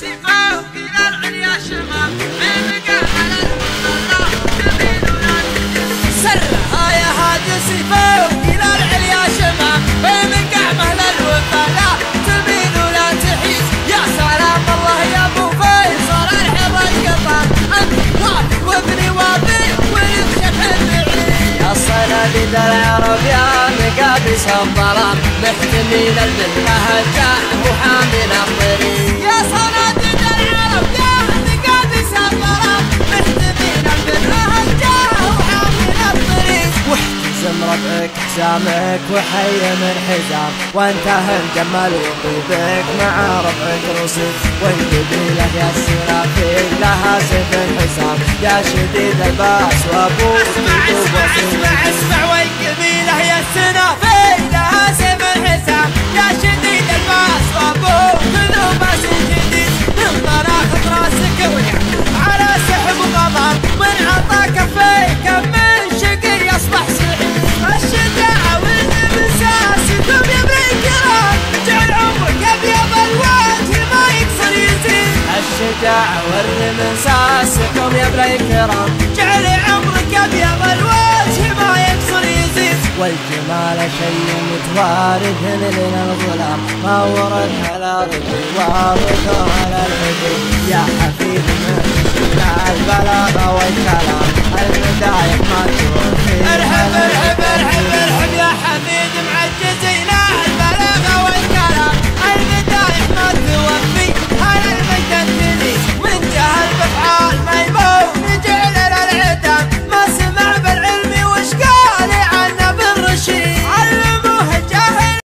سيفه إلى العليا شمام بمقام على المطلع تبين ولا تجد سرها يا هاد سيفه إلى العليا شمام بمقام على الوفا تبين ولا تحيد يا سلام الله يا ابو فيصل الحظ القطار انت واثق وابني واثق ونبشح البعيد يا صناديد العرب يا مقابس الظلام محتمين المنهجة وحامل الطريق يا صناديد العرب يا مقابس الظلام محتمين المنهجة وحامل الطريق واحتزم ربعك حزامك وحي من حزام وانتهى الجمال وطيبك مع ربعك رصيد والقبيلة يا السرافيل لها سيف الحسام يا شديد الباس وابوك اسمع والقبيلة يا السرافيل لها سيف الحسام يا شديد الباس وابوك ذو باس جديد من طراخة راسك ونعم على سحب غضب من عطا كفيك من شقي يصبح سعيد الشجاعة والمساسكم يا ابن الكرام جعل عمرك ابيض الوجه ما يكسر يزيد الشجاعة والمساسكم يا ابن الكرام جعل عمرك ابيض الوجه ما يكسر يزيد والجمال شيء متوارث من الظلام ما ورثها الارض وارثها على الحدود يا حفيد من البلاغة والكلام المدايق ما تروح ارحب ارحب ارحب